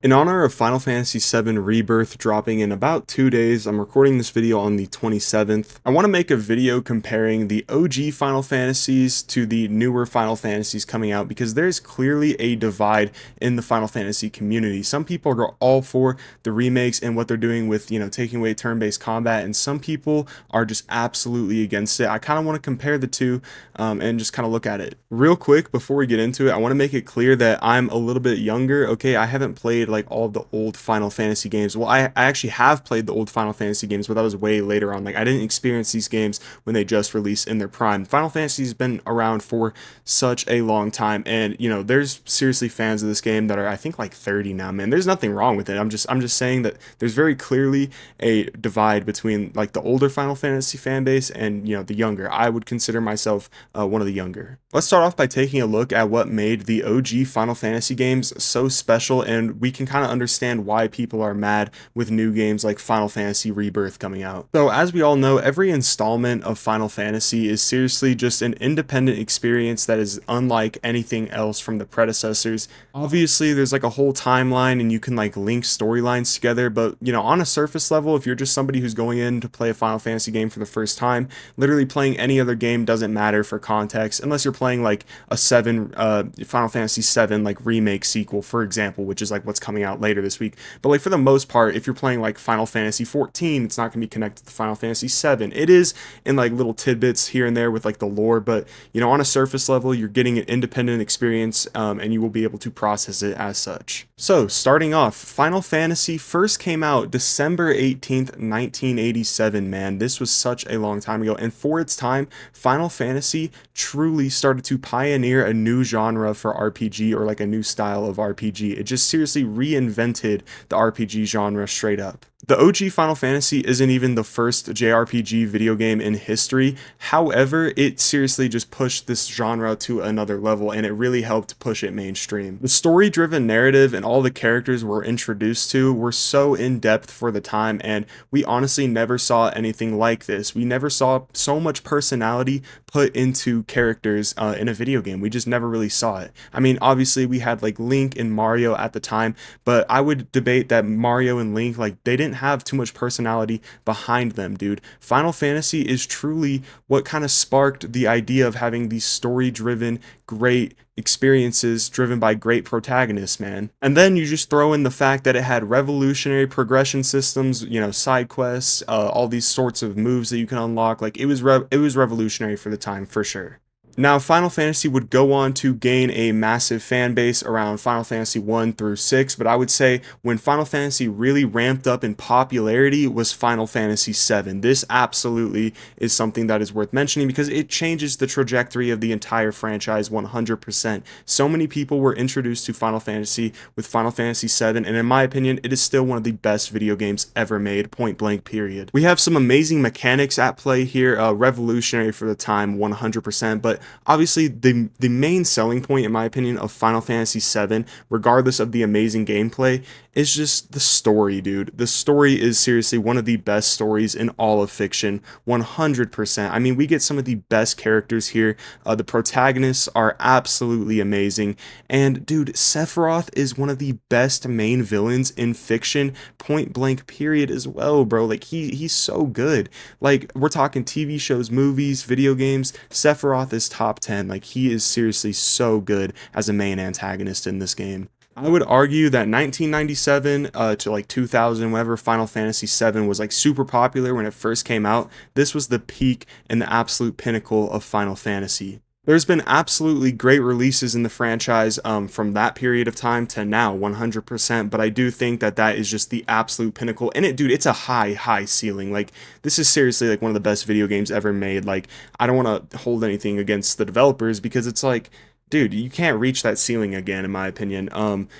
In honor of Final Fantasy VII Rebirth dropping in about 2 days, I'm recording this video on the 27th. I want to make a video comparing the OG Final Fantasies to the newer Final Fantasies coming out because there's clearly a divide in the Final Fantasy community. Some people are all for the remakes and what they're doing with, taking away turn-based combat, and some people are just absolutely against it. I kind of want to compare the two and just kind of look at it. Real quick, before we get into it, I want to make it clear that I'm a little bit younger, okay? I haven't played like all of the old Final Fantasy games. Well, I actually have played the old Final Fantasy games, but that was way later on. Like, I didn't experience these games when they just released in their prime. Final Fantasy's been around for such a long time, and there's seriously fans of this game that are, I think, like 30 now, man. There's nothing wrong with it. I'm just saying that there's very clearly a divide between like the older Final Fantasy fan base and the younger. I would consider myself one of the younger. Let's start off by taking a look at what made the OG Final Fantasy games so special, and we can kind of understand why people are mad with new games like Final Fantasy Rebirth coming out. So as we all know, every installment of Final Fantasy is seriously just an independent experience that is unlike anything else from the predecessors. Obviously, there's like a whole timeline and you can like link storylines together, but on a surface level, if you're just somebody who's going in to play a Final Fantasy game for the first time, literally playing any other game doesn't matter for context, unless you're playing like a Final Fantasy 7 like remake sequel, for example, which is like what's coming out later this week. But like for the most part, if you're playing like Final Fantasy 14, it's not going to be connected to Final Fantasy 7. It is in like little tidbits here and there with like the lore, but on a surface level, you're getting an independent experience, and you will be able to process it as such. So starting off, Final Fantasy first came out December 18th, 1987, man. This was such a long time ago, and for its time, Final Fantasy truly started to pioneer a new genre for RPG, or like a new style of RPG. It just seriously reinvented the RPG genre straight up. The OG Final Fantasy isn't even the first JRPG video game in history. However, it seriously just pushed this genre to another level, and it really helped push it mainstream. The story-driven narrative and all the characters we're introduced to were so in-depth for the time, and we honestly never saw anything like this. We never saw so much personality put into characters in a video game. We just never really saw it. I mean, obviously we had like Link and Mario at the time, but I would debate that Mario and Link, like, they didn't have too much personality behind them, dude. Final Fantasy is truly what kind of sparked the idea of having these story-driven, great experiences driven by great protagonists, man. And then you just throw in the fact that it had revolutionary progression systems, side quests, all these sorts of moves that you can unlock. Like, it was revolutionary for the time, for sure. Now, Final Fantasy would go on to gain a massive fan base around Final Fantasy 1 through 6, but I would say when Final Fantasy really ramped up in popularity was Final Fantasy 7. This absolutely is something that is worth mentioning because it changes the trajectory of the entire franchise 100%. So many people were introduced to Final Fantasy with Final Fantasy 7, and in my opinion, it is still one of the best video games ever made, point blank, period. We have some amazing mechanics at play here, revolutionary for the time, 100%, but obviously the main selling point, in my opinion, of Final Fantasy VII, regardless of the amazing gameplay, is just the story, dude. The story is seriously one of the best stories in all of fiction, 100%. I mean, we get some of the best characters here. The protagonists are absolutely amazing, and dude, Sephiroth is one of the best main villains in fiction, point blank, period, as well, bro. Like, he's so good. Like, we're talking TV shows, movies, video games. Sephiroth is top 10. Like, he is seriously so good as a main antagonist in this game. I would argue that 1997 to like 2000, whenever Final Fantasy VII was like super popular when it first came out, this was the peak and the absolute pinnacle of Final Fantasy. There's been absolutely great releases in the franchise from that period of time to now, 100%, but I do think that that is just the absolute pinnacle. And dude, it's a high ceiling. Like, this is seriously like one of the best video games ever made. Like, I don't want to hold anything against the developers because it's like, dude, you can't reach that ceiling again, in my opinion.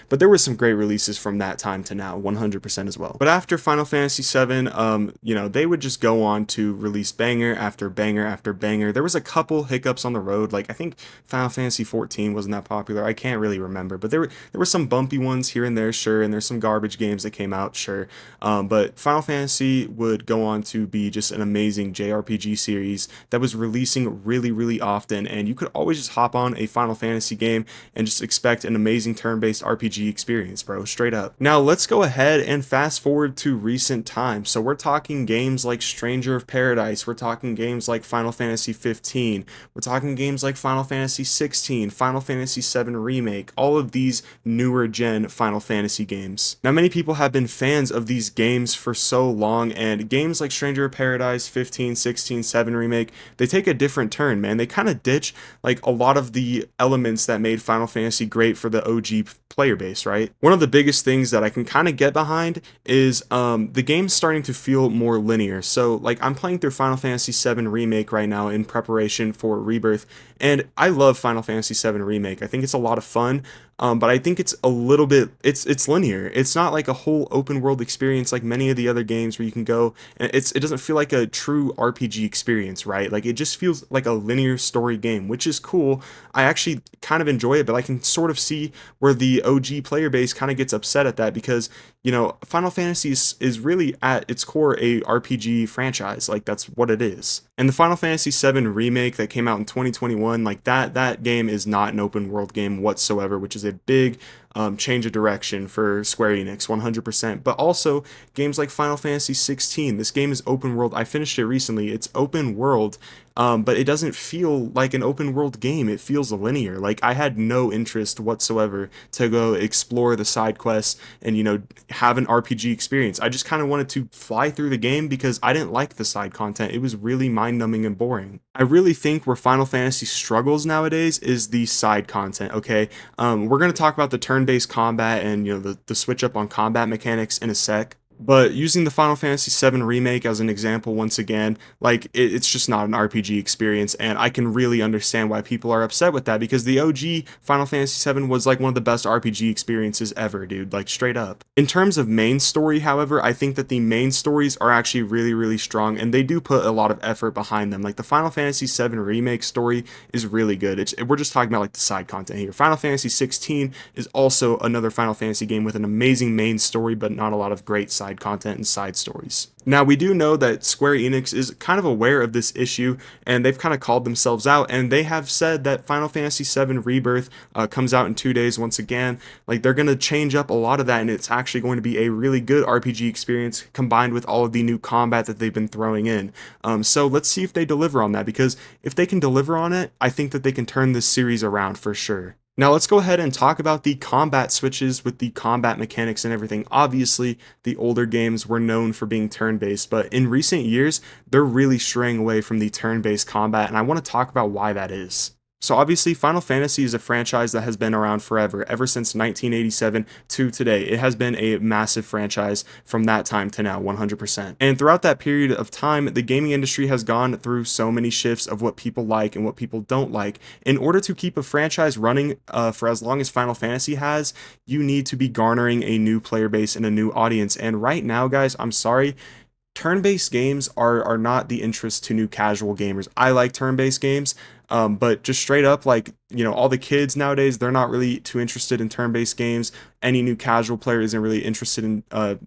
But there were some great releases from that time to now, 100% as well. But after Final Fantasy VII, they would just go on to release banger after banger after banger. There was a couple hiccups on the road, like I think Final Fantasy 14 wasn't that popular. I can't really remember, but there were some bumpy ones here and there, sure, and there's some garbage games that came out, sure. But Final Fantasy would go on to be just an amazing JRPG series that was releasing really often, and you could always just hop on a Final Fantasy game and just expect an amazing turn-based RPG experience, bro, straight up. Now let's go ahead and fast forward to recent times. So we're talking games like Stranger of Paradise, we're talking games like Final Fantasy 15, we're talking games like Final Fantasy 16, Final Fantasy 7 Remake, all of these newer gen Final Fantasy games. Now many people have been fans of these games for so long, and games like Stranger of Paradise, 15, 16, 7 Remake, they take a different turn, man. They kind of ditch like a lot of the elements that made Final Fantasy great for the OG player base, right? One of the biggest things that I can kind of get behind is the game's starting to feel more linear. So like I'm playing through Final Fantasy 7 Remake right now in preparation for Rebirth, and I love Final Fantasy 7 Remake. I think it's a lot of fun. But I think it's a little bit, it's linear. It's not like a whole open world experience like many of the other games where you can go, and it doesn't feel like a true RPG experience, right? Like it just feels like a linear story game, which is cool. I actually kind of enjoy it, but I can sort of see where the OG player base kind of gets upset at that because, you know, Final Fantasy is really at its core a RPG franchise. Like that's what it is. And the Final Fantasy 7 remake that came out in 2021, like that game is not an open world game whatsoever, which is a big change of direction for Square Enix, 100%. But also games like Final Fantasy 16. This game is open world. I finished it recently. It's open world, but it doesn't feel like an open world game. It feels linear. Like I had no interest whatsoever to go explore the side quests and, you know, have an RPG experience. I just kind of wanted to fly through the game because I didn't like the side content. It was really mind-numbing and boring. I really think where Final Fantasy struggles nowadays is the side content, okay? We're going to talk about the turn-based combat and, you know, the switch up on combat mechanics in a sec. But using the Final Fantasy 7 remake as an example once again, like it's just not an RPG experience, and I can really understand why people are upset with that because the OG Final Fantasy 7 was like one of the best RPG experiences ever, dude, like straight up. In terms of main story, however, I think that the main stories are actually really, really strong, and they do put a lot of effort behind them. Like the Final Fantasy 7 remake story is really good. We're just talking about like the side content here. Final Fantasy 16 is also another Final Fantasy game with an amazing main story, but not a lot of great side content and side stories. Now, we do know that Square Enix is kind of aware of this issue, and they've kind of called themselves out, and they have said that Final Fantasy VII Rebirth comes out in 2 days once again. Like, they're going to change up a lot of that, and it's actually going to be a really good RPG experience combined with all of the new combat that they've been throwing in. So let's see if they deliver on that, because if they can deliver on it, I think that they can turn this series around for sure. Now let's go ahead and talk about the combat switches with the combat mechanics and everything. Obviously, the older games were known for being turn-based, but in recent years, they're really straying away from the turn-based combat, and I want to talk about why that is. So obviously, Final Fantasy is a franchise that has been around forever, ever since 1987 to today. It has been a massive franchise from that time to now, 100%. And throughout that period of time, the gaming industry has gone through so many shifts of what people like and what people don't like. In order to keep a franchise running for as long as Final Fantasy has, you need to be garnering a new player base and a new audience. And right now, guys, I'm sorry, turn-based games are not the interest to new casual gamers. I like turn-based games, but just straight up, like, you know, all the kids nowadays, they're not really too interested in turn-based games. Any new casual player isn't really interested in,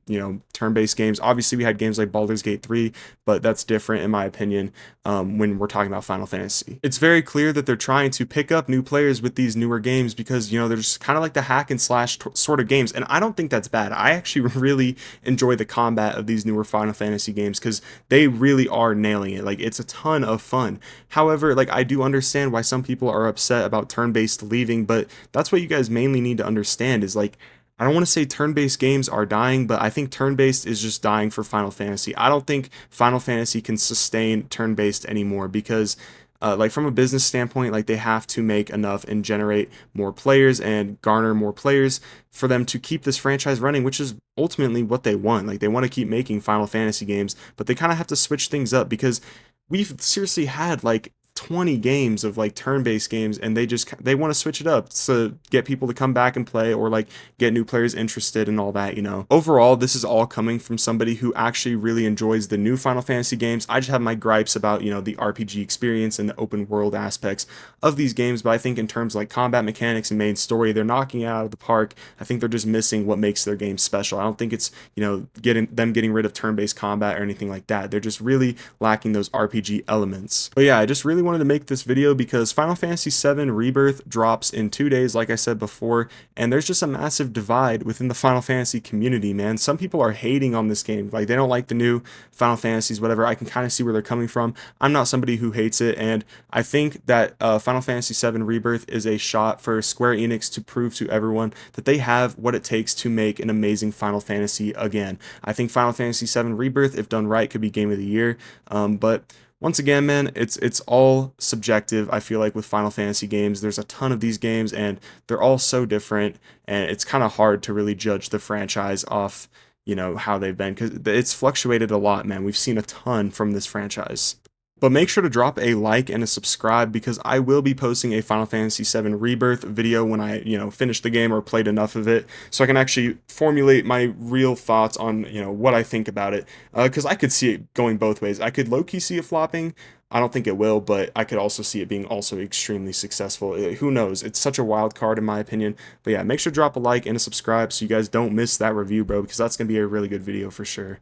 you know, turn-based games. Obviously, we had games like Baldur's Gate 3, but that's different, in my opinion, when we're talking about Final Fantasy. It's very clear that they're trying to pick up new players with these newer games because, you know, they're just kind of like the hack and slash sort of games, and I don't think that's bad. I actually really enjoy the combat of these newer Final Fantasy games because they really are nailing it. Like, it's a ton of fun. However, like, I do understand why some people are upset about turn-based leaving, but that's what you guys mainly need to understand is, like, I don't want to say turn-based games are dying, but I think turn-based is just dying for Final Fantasy. I don't think Final Fantasy can sustain turn-based anymore because like from a business standpoint, like they have to make enough and generate more players and garner more players for them to keep this franchise running, which is ultimately what they want. Like they want to keep making Final Fantasy games, but they kind of have to switch things up because we've seriously had like 20 games of like turn-based games, and they want to switch it up to get people to come back and play or like get new players interested and all that, you know. Overall, this is all coming from somebody who actually really enjoys the new Final Fantasy games. I just have my gripes about, you know, the RPG experience and the open world aspects of these games, but I think in terms of like combat mechanics and main story, they're knocking it out of the park. I think they're just missing what makes their game special. I don't think it's, you know, getting rid of turn-based combat or anything like that. They're just really lacking those RPG elements. But yeah, I just really really wanted to make this video because Final Fantasy VII Rebirth drops in 2 days, like I said before, and there's just a massive divide within the Final Fantasy community, man. Some people are hating on this game, like they don't like the new Final Fantasies, whatever. I can kind of see where they're coming from. I'm not somebody who hates it, and I think that Final Fantasy VII Rebirth is a shot for Square Enix to prove to everyone that they have what it takes to make an amazing Final Fantasy again. I think Final Fantasy VII Rebirth, if done right, could be Game of the Year, but once again, man, it's all subjective. I feel like with Final Fantasy games, there's a ton of these games, and they're all so different, and it's kind of hard to really judge the franchise off, how they've been, because it's fluctuated a lot, man. We've seen a ton from this franchise. But make sure to drop a like and a subscribe, because I will be posting a Final Fantasy VII Rebirth video when I, finish the game or played enough of it, so I can actually formulate my real thoughts on, what I think about it. Because I could see it going both ways. I could low-key see it flopping. I don't think it will, but I could also see it being also extremely successful. Who knows? It's such a wild card in my opinion. But yeah, make sure to drop a like and a subscribe so you guys don't miss that review, bro, because that's going to be a really good video for sure.